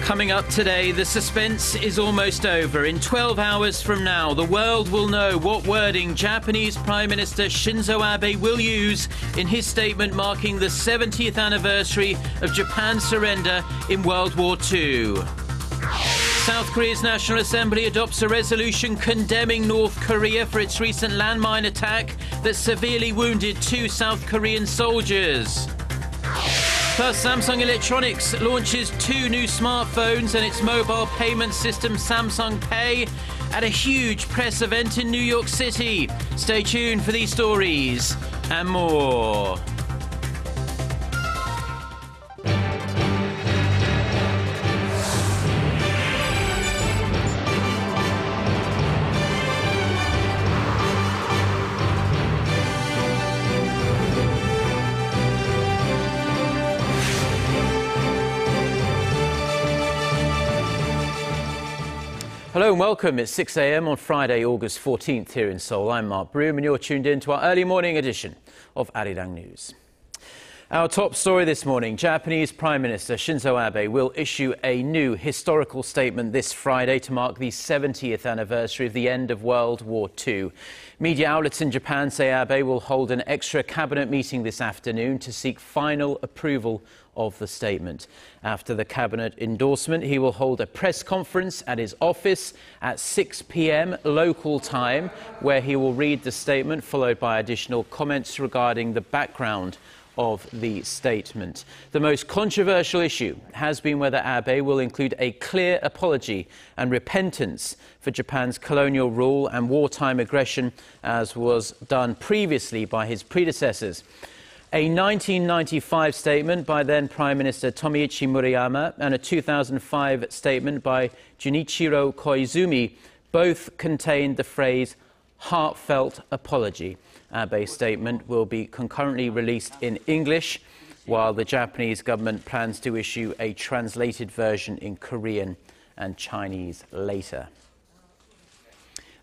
Coming up today, the suspense is almost over. In 12 hours from now, the world will know what wording Japanese Prime Minister Shinzo Abe will use in his statement marking the 70th anniversary of Japan's surrender in World War II. South Korea's National Assembly adopts a resolution condemning North Korea for its recent landmine attack that severely wounded 2 South Korean soldiers. Plus, Samsung Electronics launches 2 new smartphones and its mobile payment system Samsung Pay at a huge press event in New York City. Stay tuned for these stories and more. Hello and welcome. It's 6 a.m. on Friday, August 14th here in Seoul. I'm Mark Broome and you're tuned in to our early morning edition of Arirang News. Our top story this morning, Japanese Prime Minister Shinzo Abe will issue a new historical statement this Friday to mark the 70th anniversary of the end of World War II. Media outlets in Japan say Abe will hold an extra cabinet meeting this afternoon to seek final approval of the statement. After the cabinet endorsement, he will hold a press conference at his office at 6 p.m. local time, where he will read the statement, followed by additional comments regarding the background of the statement. The most controversial issue has been whether Abe will include a clear apology and repentance for Japan's colonial rule and wartime aggression, as was done previously by his predecessors. A 1995 statement by then Prime Minister Tomiichi Murayama and a 2005 statement by Junichiro Koizumi both contained the phrase heartfelt apology. Abe's statement will be concurrently released in English, while the Japanese government plans to issue a translated version in Korean and Chinese later.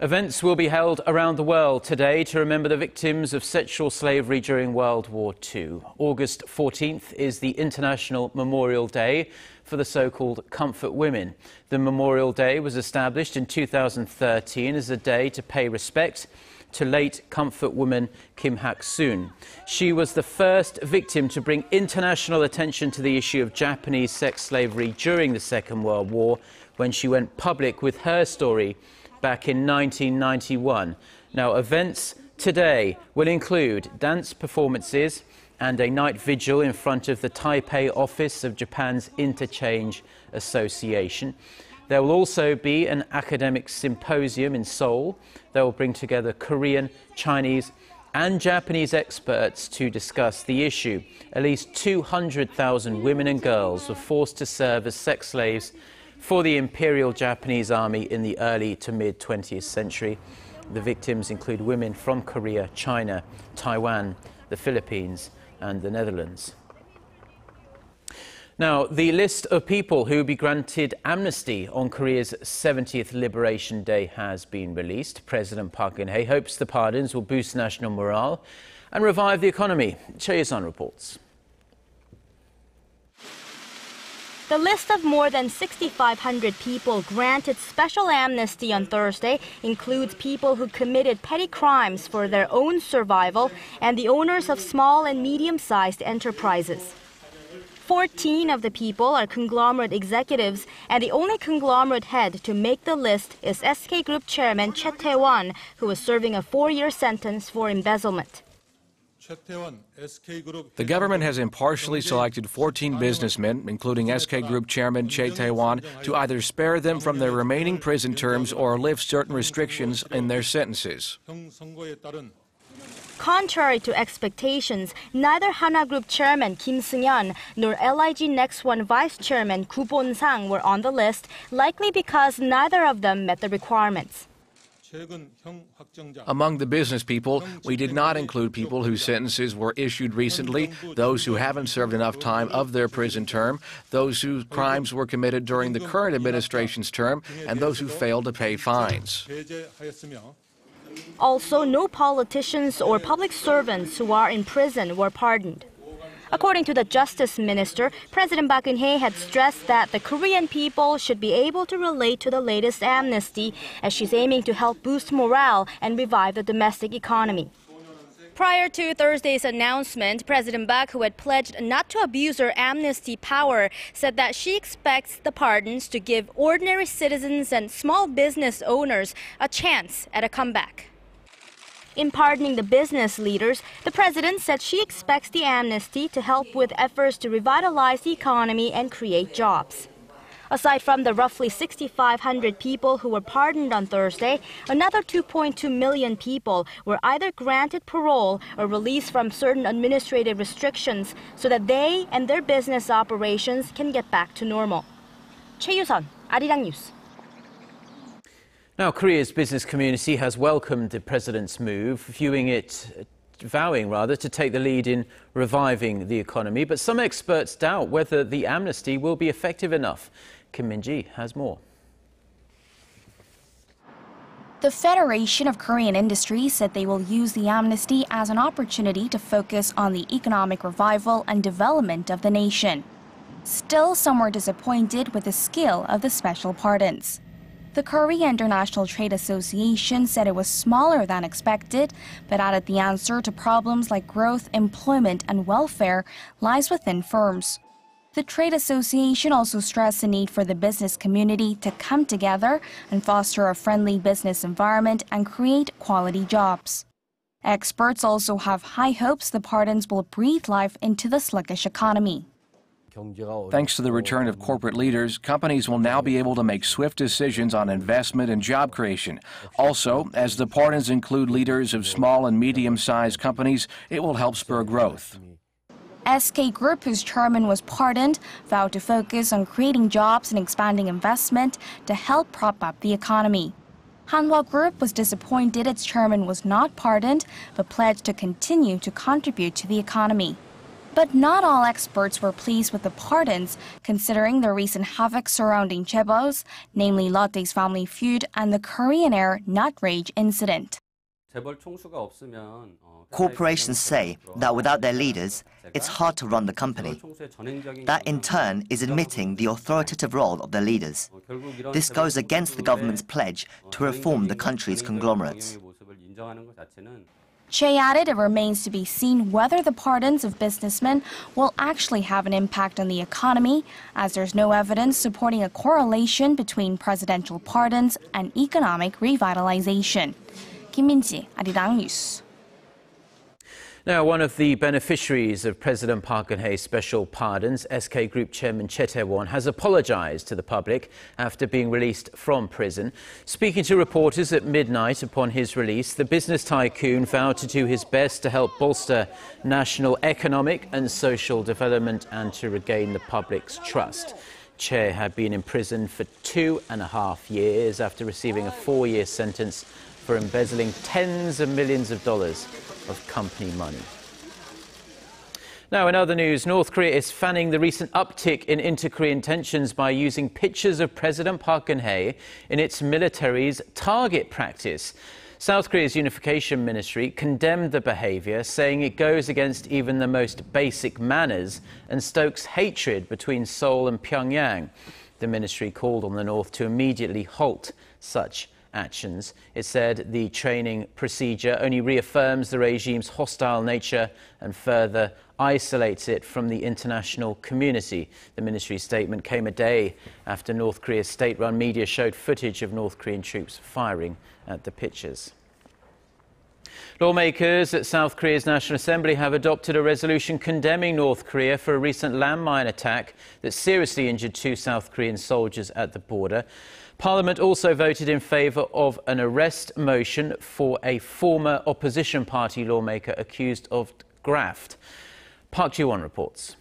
Events will be held around the world today to remember the victims of sexual slavery during World War II. August 14th is the International Memorial Day for the so-called comfort women. The Memorial Day was established in 2013 as a day to pay respect to late comfort woman Kim Hak-soon. She was the first victim to bring international attention to the issue of Japanese sex slavery during the Second World War, when she went public with her story back in 1991. Now, events today will include dance performances and a night vigil in front of the Taipei office of Japan's Interchange Association. There will also be an academic symposium in Seoul that will bring together Korean, Chinese and Japanese experts to discuss the issue. At least 200,000 women and girls were forced to serve as sex slaves for the Imperial Japanese Army in the early to mid-20th century. The victims include women from Korea, China, Taiwan, the Philippines and the Netherlands. Now, the list of people who will be granted amnesty on Korea's 70th Liberation Day has been released. President Park Geun-hye hopes the pardons will boost national morale and revive the economy. Choi Ye-sun reports. The list of more than 6,500 people granted special amnesty on Thursday includes people who committed petty crimes for their own survival and the owners of small and medium-sized enterprises. 14 of the people are conglomerate executives, and the only conglomerate head to make the list is SK Group chairman Choi Tae-won, who is serving a 4-year sentence for embezzlement. The government has impartially selected 14 businessmen, including SK Group chairman Choi Tae-won, to either spare them from their remaining prison terms or lift certain restrictions in their sentences. Contrary to expectations, neither Hana Group chairman Kim Seung-yeon nor LIG Next One vice chairman Gu Bon-sang were on the list, likely because neither of them met the requirements. Among the business people, we did not include people whose sentences were issued recently, those who haven't served enough time of their prison term, those whose crimes were committed during the current administration's term, and those who failed to pay fines. Also, no politicians or public servants who are in prison were pardoned. According to the Justice Minister, President Park Geun-hye had stressed that the Korean people should be able to relate to the latest amnesty, as she's aiming to help boost morale and revive the domestic economy. Prior to Thursday's announcement, President Park, who had pledged not to abuse her amnesty power, said that she expects the pardons to give ordinary citizens and small business owners a chance at a comeback. In pardoning the business leaders, the president said she expects the amnesty to help with efforts to revitalize the economy and create jobs. Aside from the roughly 6,500 people who were pardoned on Thursday, another 2.2 million people were either granted parole or released from certain administrative restrictions so that they and their business operations can get back to normal. 최유선, Arirang News. Now, Korea's business community has welcomed the president's move, vowing to take the lead in reviving the economy. But some experts doubt whether the amnesty will be effective enough. Kim Min-ji has more. The Federation of Korean Industries said they will use the amnesty as an opportunity to focus on the economic revival and development of the nation. Still, some were disappointed with the scale of the special pardons. The Korea International Trade Association said it was smaller than expected, but added the answer to problems like growth, employment, and welfare lies within firms. The trade association also stressed the need for the business community to come together and foster a friendly business environment and create quality jobs. Experts also have high hopes the pardons will breathe life into the sluggish economy. Thanks to the return of corporate leaders, companies will now be able to make swift decisions on investment and job creation. Also, as the pardons include leaders of small and medium-sized companies, it will help spur growth. SK Group, whose chairman was pardoned, vowed to focus on creating jobs and expanding investment to help prop up the economy. Hanwha Group was disappointed its chairman was not pardoned, but pledged to continue to contribute to the economy. But not all experts were pleased with the pardons, considering the recent havoc surrounding chaebols, namely Lotte's family feud and the Korean Air nut rage incident. Corporations say that without their leaders, it's hard to run the company. That in turn is admitting the authoritative role of their leaders. This goes against the government's pledge to reform the country's conglomerates. Che added it remains to be seen whether the pardons of businessmen will actually have an impact on the economy, as there's no evidence supporting a correlation between presidential pardons and economic revitalization. Kim Min-ji, Arirang News. Now, one of the beneficiaries of President Park Geun-hye's special pardons, SK Group Chairman Choi Tae-won, has apologized to the public after being released from prison. Speaking to reporters at midnight upon his release, the business tycoon vowed to do his best to help bolster national economic and social development and to regain the public's trust. Choi had been in prison for 2.5 years after receiving a 4-year sentence for embezzling tens of millions of dollars of company money. Now, in other news, North Korea is fanning the recent uptick in inter-Korean tensions by using pictures of President Park Geun-hye in its military's target practice. South Korea's Unification Ministry condemned the behavior, saying it goes against even the most basic manners and stokes hatred between Seoul and Pyongyang. The ministry called on the North to immediately halt such actions. It said the training procedure only reaffirms the regime's hostile nature and further isolates it from the international community. The ministry's statement came a day after North Korea's state-run media showed footage of North Korean troops firing at the pictures. Lawmakers at South Korea's National Assembly have adopted a resolution condemning North Korea for a recent landmine attack that seriously injured 2 South Korean soldiers at the border. Parliament also voted in favour of an arrest motion for a former opposition party lawmaker accused of graft. Park Ji-won reports.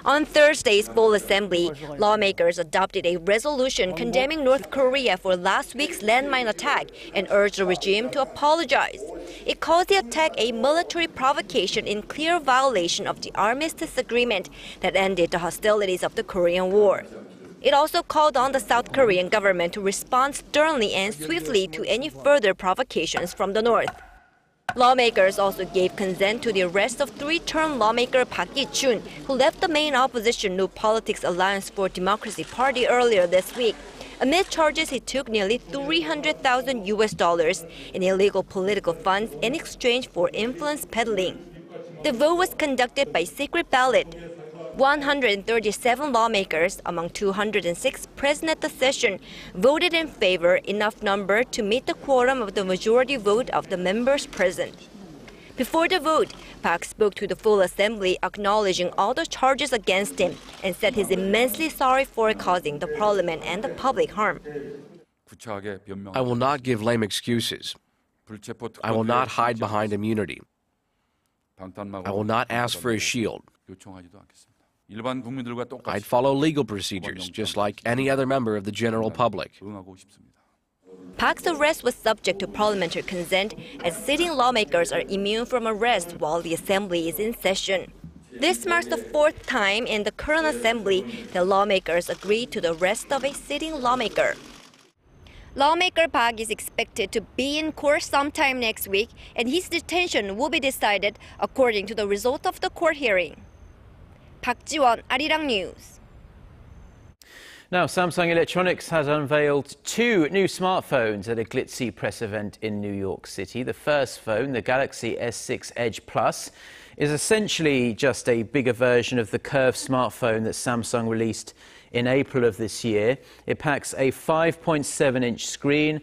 On Thursday's full assembly, lawmakers adopted a resolution condemning North Korea for last week's landmine attack and urged the regime to apologize. It called the attack a military provocation in clear violation of the armistice agreement that ended the hostilities of the Korean War. It also called on the South Korean government to respond sternly and swiftly to any further provocations from the North. Lawmakers also gave consent to the arrest of three-term lawmaker Park Gi-chun, who left the main opposition New Politics Alliance for Democracy party earlier this week, amid charges he took nearly $300,000 in illegal political funds in exchange for influence peddling. The vote was conducted by secret ballot. 137 lawmakers, among 206 present at the session, voted in favor, enough number to meet the quorum of the majority vote of the members present. Before the vote, Park spoke to the full assembly acknowledging all the charges against him and said he's immensely sorry for causing the parliament and the public harm. I will not give lame excuses. I will not hide behind immunity. I will not ask for a shield. I'd follow legal procedures, just like any other member of the general public. Park's arrest was subject to parliamentary consent, as sitting lawmakers are immune from arrest while the assembly is in session. This marks the fourth time in the current assembly that lawmakers agreed to the arrest of a sitting lawmaker. Lawmaker Park is expected to be in court sometime next week, and his detention will be decided according to the result of the court hearing. Park Ji-won, Arirang News. Now, Samsung Electronics has unveiled two new smartphones at a glitzy press event in New York City. The first phone, the Galaxy S6 Edge Plus, is essentially just a bigger version of the curved smartphone that Samsung released in April of this year. It packs a 5.7-inch screen,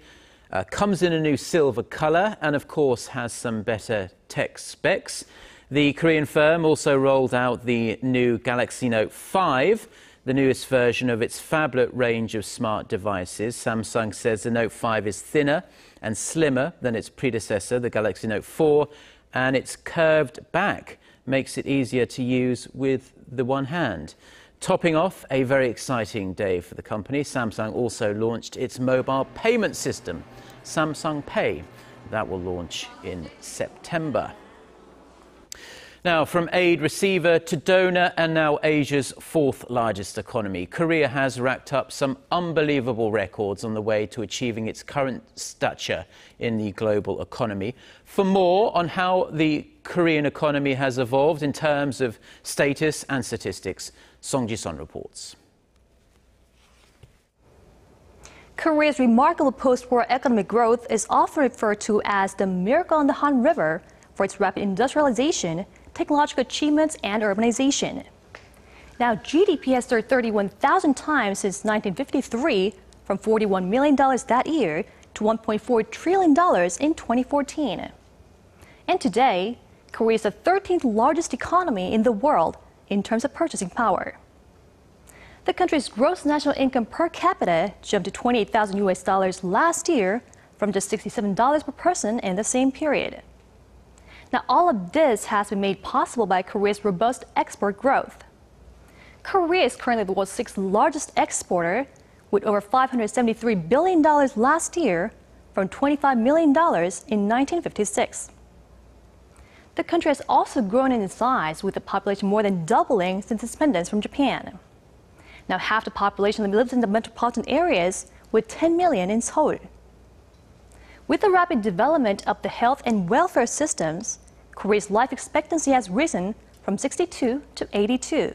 comes in a new silver color, and of course has some better tech specs. The Korean firm also rolled out the new Galaxy Note 5, the newest version of its phablet range of smart devices. Samsung says the Note 5 is thinner and slimmer than its predecessor, the Galaxy Note 4, and its curved back makes it easier to use with the one hand. Topping off a very exciting day for the company, Samsung also launched its mobile payment system, Samsung Pay. That will launch in September. Now, from aid receiver to donor and now Asia's fourth largest economy, Korea has racked up some unbelievable records on the way to achieving its current stature in the global economy. For more on how the Korean economy has evolved in terms of status and statistics, Song Ji-sun reports. Korea's remarkable post-war economic growth is often referred to as the miracle on the Han River for its rapid industrialization, technological achievements, and urbanization. Now, GDP has surged 31,000 times since 1953, from $41 million that year to $1.4 trillion in 2014. And today, Korea is the 13th largest economy in the world in terms of purchasing power. The country's gross national income per capita jumped to $28,000 last year from just $67 per person in the same period. Now, all of this has been made possible by Korea's robust export growth. Korea is currently the world's sixth largest exporter, with over $573 billion last year from $25 million in 1956. The country has also grown in size, with the population more than doubling since independence from Japan. Now, half the population lives in the metropolitan areas, with 10 million in Seoul. With the rapid development of the health and welfare systems, Korea's life expectancy has risen from 62 to 82.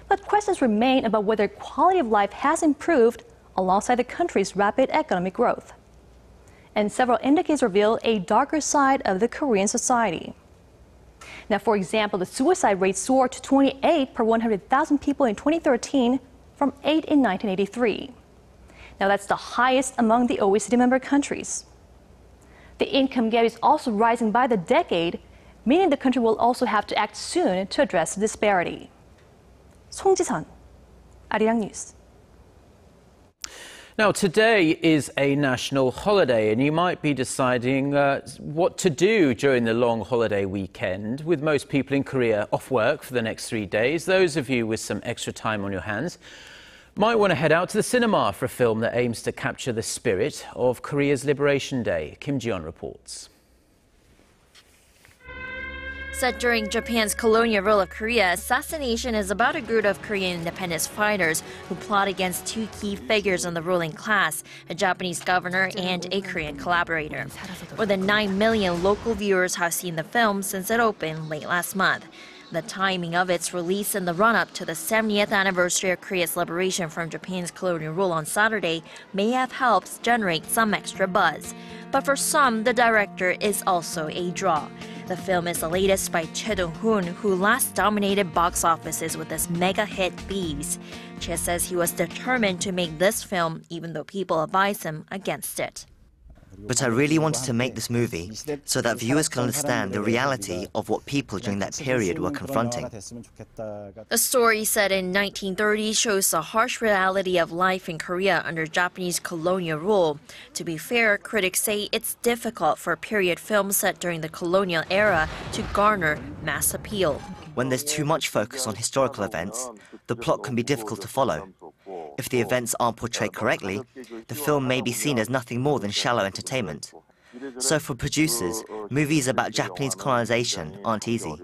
But questions remain about whether quality of life has improved alongside the country's rapid economic growth. And several indicators reveal a darker side of the Korean society. Now, for example, the suicide rate soared to 28 per 100,000 people in 2013 from 8 in 1983. Now, that's the highest among the OECD member countries. The income gap is also rising by the decade, meaning the country will also have to act soon to address the disparity. Song Ji-sun, Arirang News. Now, today is a national holiday, and you might be deciding what to do during the long holiday weekend. With most people in Korea off work for the next 3 days, those of you with some extra time on your hands might want to head out to the cinema for a film that aims to capture the spirit of Korea's Liberation Day. Kim Ji-yeon reports. Set during Japan's colonial rule of Korea, Assassination is about a group of Korean independence fighters who plot against two key figures in the ruling class, a Japanese governor and a Korean collaborator. More than 9 million local viewers have seen the film since it opened late last month. The timing of its release in the run-up to the 70th anniversary of Korea's liberation from Japan's colonial rule on Saturday may have helped generate some extra buzz. But for some, the director is also a draw. The film is the latest by Choi Dong-hoon, who last dominated box offices with his mega hit Thieves. Choi says he was determined to make this film, even though people advise him against it. But I really wanted to make this movie so that viewers can understand the reality of what people during that period were confronting. The story, set in 1930, shows the harsh reality of life in Korea under Japanese colonial rule. To be fair, critics say it's difficult for a period film set during the colonial era to garner mass appeal. When there's too much focus on historical events, the plot can be difficult to follow. If the events aren't portrayed correctly, the film may be seen as nothing more than shallow entertainment. So for producers, movies about Japanese colonization aren't easy.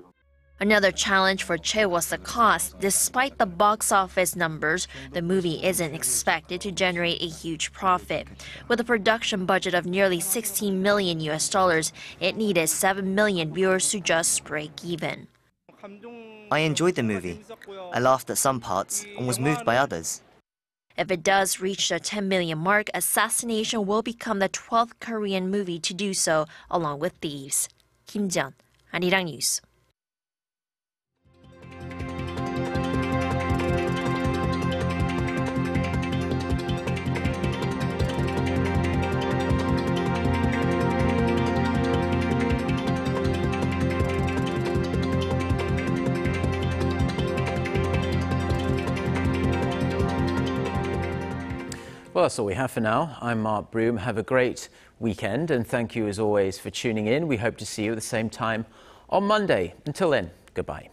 Another challenge for Choi was the cost. Despite the box office numbers, the movie isn't expected to generate a huge profit. With a production budget of nearly $16 million, it needed 7 million viewers to just break even. I enjoyed the movie. I laughed at some parts and was moved by others. If it does reach the 10 million mark, Assassination will become the 12th Korean movie to do so, along with Thieves. Kim Jeon, Arirang News. Well, that's all we have for now. I'm Mark Broome. Have a great weekend, and thank you as always for tuning in. We hope to see you at the same time on Monday. Until then, goodbye.